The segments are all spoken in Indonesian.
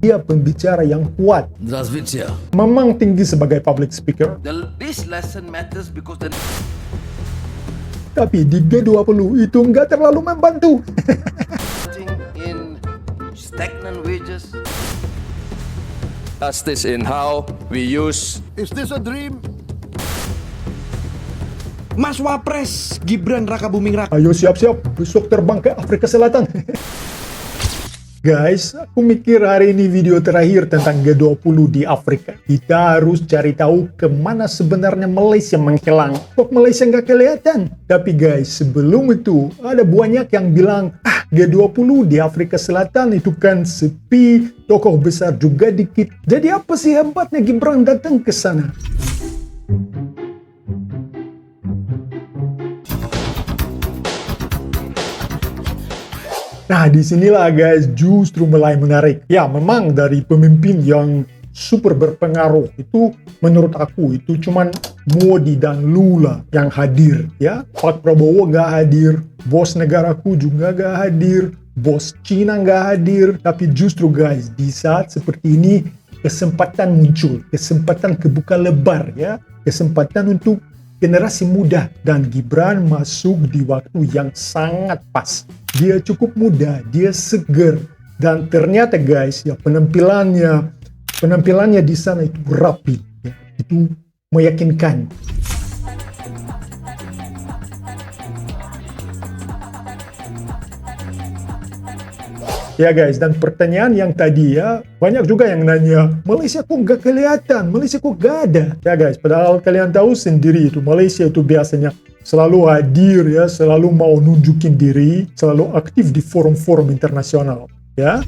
Dia pembicara yang kuat. Здравствуйте. Memang tinggi sebagai public speaker. This lesson matters because the Tapi di G20 itu nggak terlalu membantu. in stagnant wages. Justice in how we use. Is this a dream? Mas Wapres Gibran Raka Buming Raka. Ayo siap-siap, besok terbang ke Afrika Selatan. Guys, aku mikir hari ini video terakhir tentang G20 di Afrika. Kita harus cari tahu kemana sebenarnya Malaysia menghilang. Kok Malaysia nggak kelihatan? Tapi guys, sebelum itu, ada banyak yang bilang, G20 di Afrika Selatan itu kan sepi, tokoh besar juga dikit. Jadi apa sih hebatnya Gibran datang ke sana? Nah, disinilah guys justru mulai menarik. Ya, memang dari pemimpin yang super berpengaruh itu menurut aku itu cuman Modi dan Lula yang hadir. Ya, Pak Prabowo nggak hadir, bos negaraku juga nggak hadir, bos Cina nggak hadir. Tapi justru guys di saat seperti ini kesempatan muncul, kesempatan kebuka lebar ya, kesempatan untuk generasi muda, dan Gibran masuk di waktu yang sangat pas. Dia cukup muda, dia seger, dan ternyata guys ya penampilannya di sana itu rapi, ya, itu meyakinkan. Ya guys, dan pertanyaan yang tadi ya, banyak juga yang nanya, Malaysia kok nggak kelihatan, Malaysia kok nggak ada? Ya guys, padahal kalian tahu sendiri itu, Malaysia itu biasanya selalu hadir ya, selalu mau nunjukin diri, selalu aktif di forum-forum internasional, ya.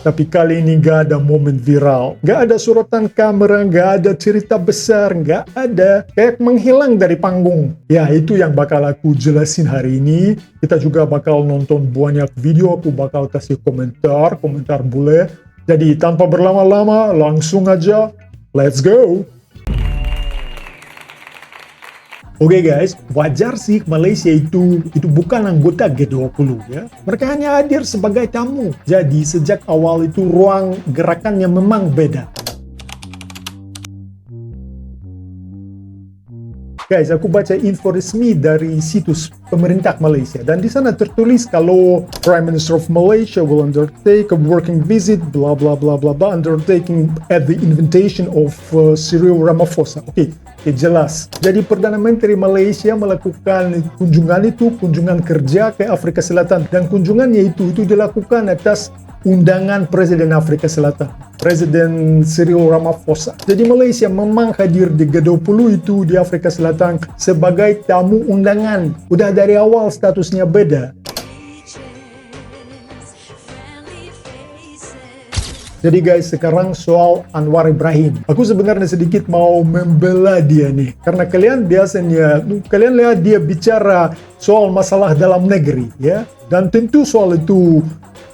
Tapi kali ini gak ada momen viral, gak ada sorotan kamera, gak ada cerita besar, gak ada, kayak menghilang dari panggung. Ya, itu yang bakal aku jelasin hari ini. Kita juga bakal nonton banyak video, aku bakal kasih komentar boleh. Jadi tanpa berlama-lama, langsung aja, let's go! Oke guys, wajar sih Malaysia itu bukan anggota G20 ya. Mereka hanya hadir sebagai tamu. Jadi sejak awal itu ruang gerakannya memang beda. Guys, aku baca info resmi dari situs pemerintah Malaysia, dan di sana tertulis kalau Prime Minister of Malaysia will undertake a working visit bla bla bla bla bla undertaking at the invitation of Cyril Ramaphosa. Oke, jelas. Jadi Perdana Menteri Malaysia melakukan kunjungan kerja ke Afrika Selatan, dan kunjungannya itu dilakukan atas undangan Presiden Afrika Selatan, Presiden Cyril Ramaphosa. Jadi Malaysia memang hadir di G20 itu di Afrika Selatan sebagai tamu undangan. Udah dari awal statusnya beda. Jadi guys, sekarang soal Anwar Ibrahim. Aku sebenarnya sedikit mau membela dia nih. Karena kalian lihat dia bicara soal masalah dalam negeri ya. Dan tentu soal itu,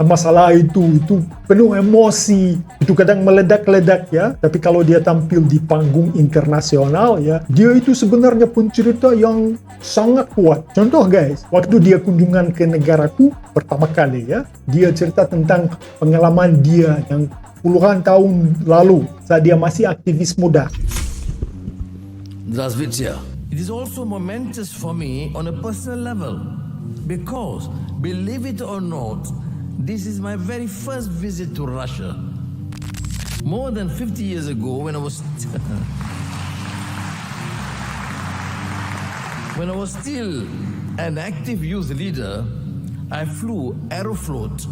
masalah itu penuh emosi, itu kadang meledak-ledak ya. Tapi kalau dia tampil di panggung internasional ya, dia itu sebenarnya pencerita yang sangat kuat. Contoh guys, waktu dia kunjungan ke negaraku pertama kali ya, dia cerita tentang pengalaman dia yang puluhan tahun lalu saat dia masih aktivis muda. Здравствуйте. It is also momentous for me on a personal level because, believe it or not, this is my very first visit to Russia. More than 50 years ago, when I was still an active youth leader, I flew Aeroflot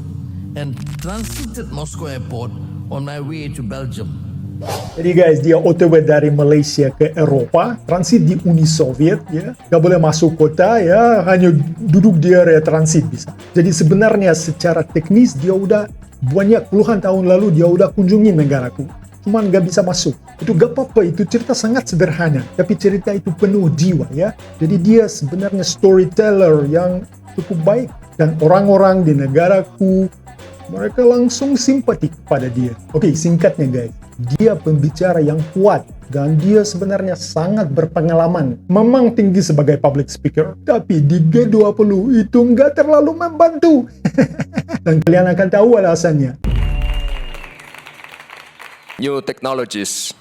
and transited Moscow airport on my way to Belgium. Jadi guys, dia OTW dari Malaysia ke Eropa, transit di Uni Soviet ya, gak boleh masuk kota ya, hanya duduk di area transit bisa. Jadi sebenarnya secara teknis dia udah banyak puluhan tahun lalu dia udah kunjungi negaraku, cuman gak bisa masuk. Itu gak apa-apa, itu cerita sangat sederhana, tapi cerita itu penuh jiwa ya. Jadi dia sebenarnya storyteller yang cukup baik, dan orang-orang di negaraku mereka langsung simpati kepada dia. Oke, singkatnya guys, dia pembicara yang kuat dan dia sebenarnya sangat berpengalaman. Memang tinggi sebagai public speaker, tapi di G20 itu nggak terlalu membantu. Dan kalian akan tahu alasannya. new technologies,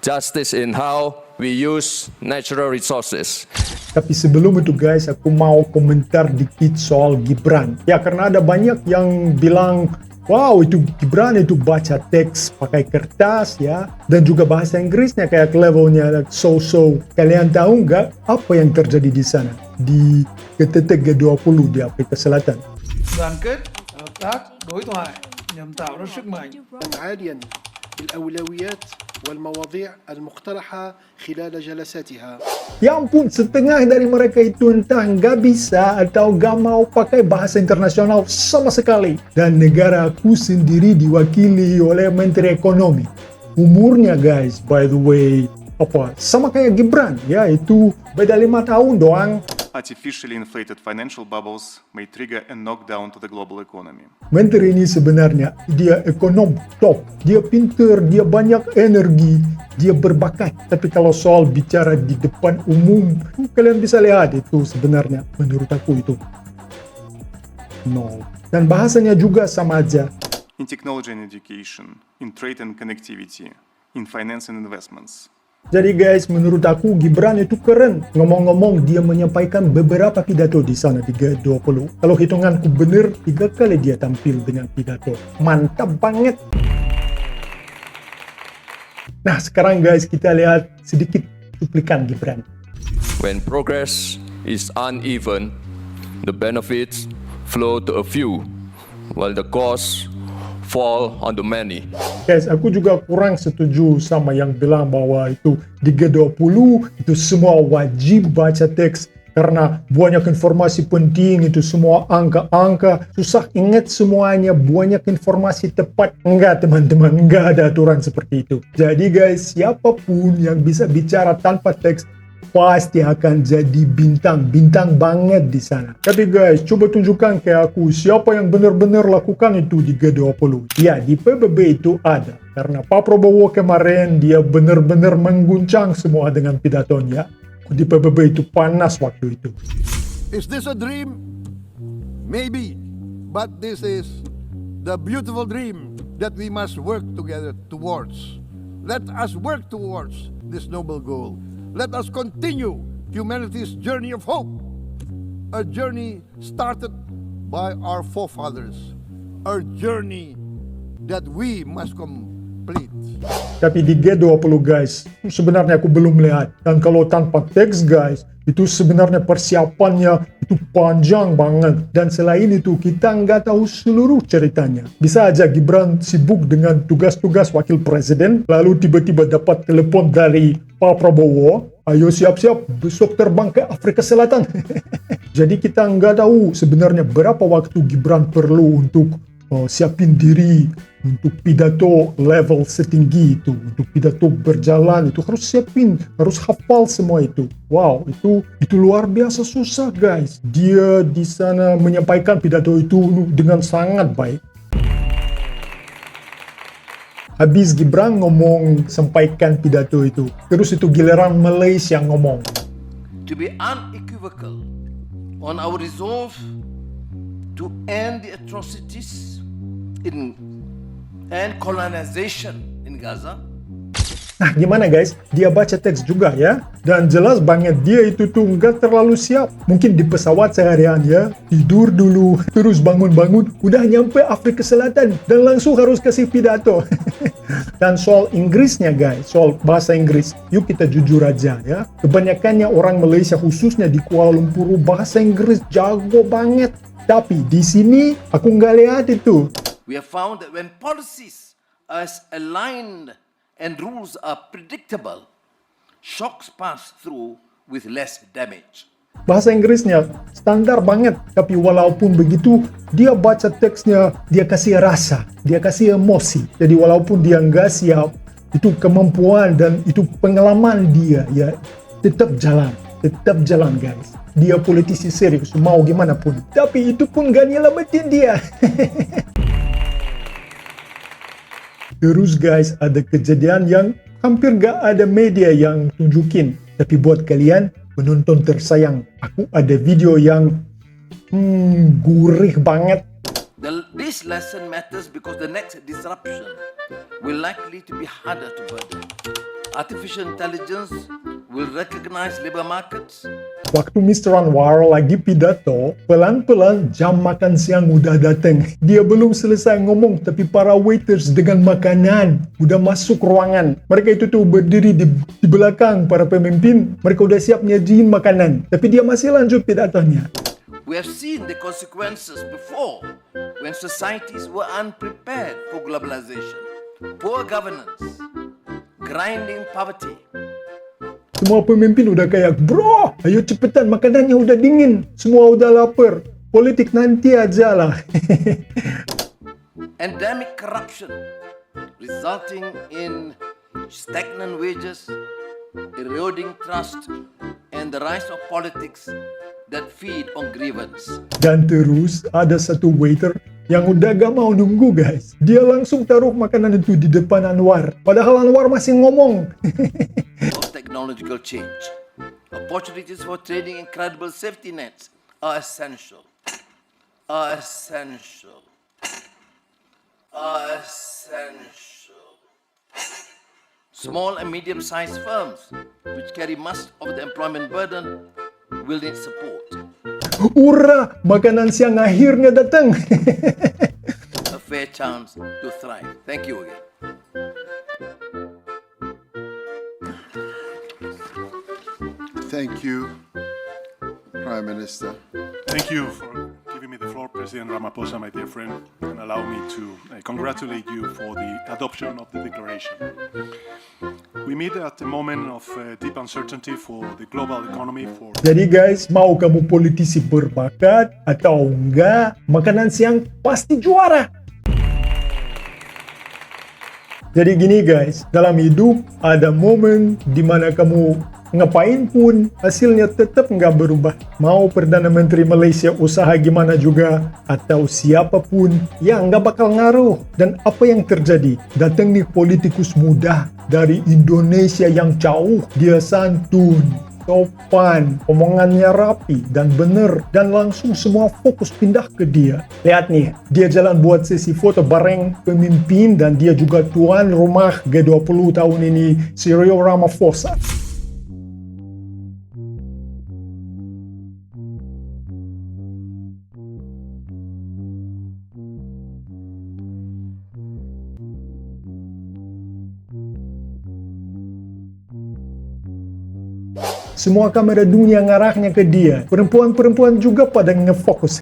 justice in how we use natural resources. Tapi sebelum itu guys, aku mau komentar dikit soal Gibran. Ya, karena ada banyak yang bilang, wow, itu Gibran itu baca teks pakai kertas ya, dan juga bahasa Inggrisnya kayak levelnya so-so. Kalian tahu nggak apa yang terjadi di sana? Di KTT G20 di Afrika Selatan. đoàn kết, hợp tác, đối thoại nhằm tạo ra sức mạnh. عاليا بالأولويات والمواضيع المقترحة خلال جلساتها. Ya ampun, setengah dari mereka itu entah nggak bisa atau nggak mau pakai bahasa internasional sama sekali. Dan negara aku sendiri diwakili oleh Menteri Ekonomi. Umurnya guys, by the way, sama kayak Gibran, ya itu beda 5 tahun doang. Artificially inflated financial bubbles may trigger a knockdown to the global economy. Menteri ini sebenarnya dia ekonom top, dia pinter, dia banyak energi, dia berbakat. Tapi kalau soal bicara di depan umum, kalian bisa lihat itu sebenarnya menurut aku itu no. Dan bahasanya juga sama aja. In technology and education, in trade and connectivity, in finance and investments. Jadi guys, menurut aku Gibran itu keren. Ngomong-ngomong, dia menyampaikan beberapa pidato di sana di G20. Kalau hitunganku bener, 3 kali dia tampil dengan pidato. Mantap banget. Nah, sekarang guys, kita lihat sedikit cuplikan Gibran. When progress is uneven, the benefits flow to a few, while the costs fall on the many. Guys, aku juga kurang setuju sama yang bilang bahwa itu di G20 itu semua wajib baca teks karena banyak informasi penting, itu semua angka-angka, susah ingat semuanya, banyak informasi tepat. Enggak teman-teman, enggak ada aturan seperti itu. Jadi guys, siapapun yang bisa bicara tanpa teks pasti akan jadi bintang banget di sana. Tapi guys, coba tunjukkan ke aku siapa yang benar-benar lakukan itu di G20. Ya, di PBB itu ada. Karena Pak Prabowo kemarin dia benar-benar mengguncang semua dengan pidatonya. Di PBB itu panas waktu itu. Is this a dream? Maybe. But this is the beautiful dream that we must work together towards. Let us work towards this noble goal. Let us continue humanity's journey of hope. A journey started by our forefathers. A journey that we must complete. Tapi di G20 guys, sebenarnya aku belum lihat. Dan kalau tanpa teks guys, itu sebenarnya persiapannya itu panjang banget. Dan selain itu kita nggak tahu seluruh ceritanya. Bisa aja Gibran sibuk dengan tugas-tugas wakil presiden, lalu tiba-tiba dapat telepon dari Pak Prabowo, ayo siap-siap besok terbang ke Afrika Selatan. Jadi kita nggak tahu sebenarnya berapa waktu Gibran perlu untuk siapin diri untuk pidato level setinggi itu, untuk pidato berjalan itu harus siapin, harus hafal semua itu. Wow, itu luar biasa susah guys. Dia di sana menyampaikan pidato itu dengan sangat baik. Habis Gibran ngomong sampaikan pidato itu, terus itu giliran Malaysia ngomong. To be unequivocal on our resolve to end the atrocities and colonization in Gaza. Nah, gimana guys? Dia baca teks juga ya. Dan jelas banget dia itu tuh nggak terlalu siap. Mungkin di pesawat seharian ya, tidur dulu, terus bangun-bangun, udah nyampe Afrika Selatan, dan langsung harus kasih pidato. Dan soal Inggrisnya guys, soal bahasa Inggris, yuk kita jujur aja ya. Kebanyakannya orang Malaysia khususnya di Kuala Lumpur bahasa Inggris jago banget. Tapi di sini aku nggak lihat itu. We have found that when policies are aligned and rules are predictable, shocks pass through with less damage. Bahasa Inggrisnya standar banget, tapi walaupun begitu, dia baca teksnya, dia kasih rasa, dia kasih emosi. Jadi walaupun dia nggak siap, itu kemampuan dan itu pengalaman dia, ya tetap jalan guys. Dia politisi serius, mau gimana pun. Tapi itu pun gak nyelamatin dia. Terus guys, ada kejadian yang hampir gak ada media yang tunjukin. Tapi buat kalian, penonton tersayang, aku ada video yang gurih banget. This lesson matters because the next disruption will likely to be harder to burden. Artificial intelligence will recognize labor markets. Waktu Mr. Anwar lagi pidato, pelan-pelan jam makan siang udah datang. Dia belum selesai ngomong, tapi para waiters dengan makanan udah masuk ruangan. Mereka itu tuh berdiri di belakang para pemimpin. Mereka udah siap nyajiin makanan, tapi dia masih lanjut pidatonya. We have seen the consequences before when societies were unprepared for globalization. Poor governance, grinding poverty. Semua pemimpin udah kayak, bro, ayo cepetan, makanannya udah dingin. Semua udah lapar. Politik nanti aja lah. Endemic corruption, resulting in stagnant wages, eroding trust, and the rise of politics that feed on grievance. Dan terus ada satu waiter yang udah gak mau nunggu guys. Dia langsung taruh makanan itu di depan Anwar. Padahal Anwar masih ngomong. Of technological change, opportunities for trading incredible safety nets are essential. Small and medium-sized firms, which carry much of the employment burden, will need support. Ura, makanan siang akhirnya datang. A fair chance to thrive. Thank you again. Thank you, Prime Minister. Thank you for giving me the floor, President Ramaphosa, my dear friend, and allow me to congratulate you for the adoption of the declaration. We meet at a moment of deep uncertainty for the global economy. Jadi guys, mau kamu politisi berbakat atau enggak, makanan siang pasti juara. Jadi gini guys, dalam hidup ada momen dimana kamu ngapain pun hasilnya tetap nggak berubah. Mau Perdana Menteri Malaysia usaha gimana juga atau siapapun, ya nggak bakal ngaruh. Dan apa yang terjadi? Datang nih politikus muda dari Indonesia yang jauh. Dia santun, sopan, omongannya rapi dan bener, dan langsung semua fokus pindah ke dia. Lihat nih, dia jalan buat sesi foto bareng pemimpin dan dia juga tuan rumah G20 tahun ini, Cyril Ramaphosa. Semua kamera dunia ngarahnya ke dia. Perempuan-perempuan juga pada ngefokus.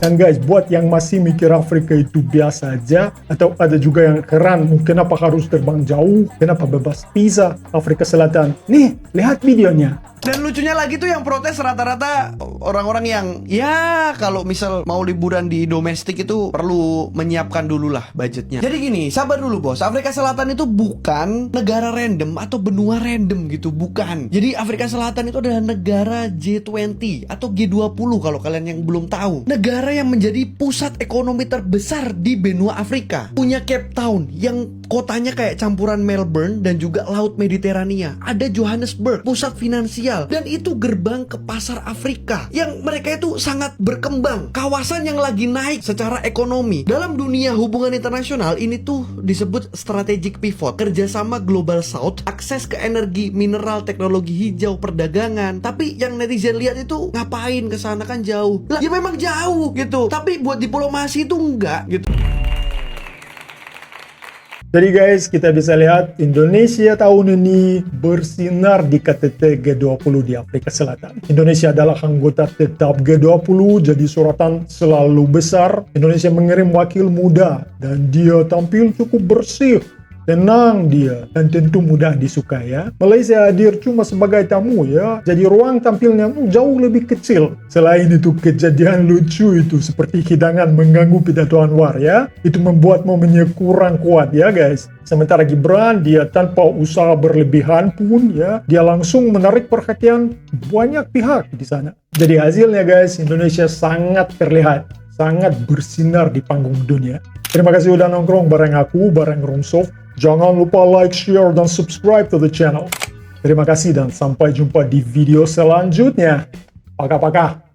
Dan guys, buat yang masih mikir Afrika itu biasa aja, atau ada juga yang heran, kenapa harus terbang jauh, kenapa bebas visa Afrika Selatan. Nih, lihat videonya. Dan lucunya lagi tuh yang protes rata-rata orang-orang yang ya kalau misal mau liburan di domestik itu perlu menyiapkan dulu lah budgetnya. Jadi gini, sabar dulu bos. Afrika Selatan itu bukan negara random atau benua random gitu, bukan. Jadi Afrika Selatan itu adalah negara G20 atau G20 kalau kalian yang belum tahu. Negara yang menjadi pusat ekonomi terbesar di benua Afrika. Punya Cape Town yang kotanya kayak campuran Melbourne dan juga Laut Mediterania. Ada Johannesburg, pusat finansial. Dan itu gerbang ke pasar Afrika yang mereka itu sangat berkembang. Kawasan yang lagi naik secara ekonomi. Dalam dunia hubungan internasional ini tuh disebut strategic pivot. Kerjasama Global South, akses ke energi, mineral, teknologi hijau, perdagangan. Tapi yang netizen lihat itu ngapain ke sana kan jauh. Lah ya memang jauh gitu. Tapi buat diplomasi itu enggak gitu. Jadi guys, kita bisa lihat Indonesia tahun ini bersinar di KTT G20 di Afrika Selatan. Indonesia adalah anggota tetap G20, jadi sorotan selalu besar. Indonesia mengirim wakil muda dan dia tampil cukup bersih. tenang dia, dan tentu mudah disukai ya. Malaysia hadir cuma sebagai tamu ya, jadi ruang tampilnya jauh lebih kecil. Selain itu kejadian lucu itu seperti hidangan mengganggu pidato Anwar ya, itu membuat momennya kurang kuat ya guys. Sementara Gibran, dia tanpa usaha berlebihan pun ya, dia langsung menarik perhatian banyak pihak di sana. Jadi hasilnya guys, Indonesia sangat terlihat, sangat bersinar di panggung dunia. Terima kasih udah nongkrong bareng aku, bareng Romsoft. Jangan lupa like, share, dan subscribe to the channel. Terima kasih dan sampai jumpa di video selanjutnya. Paka-paka.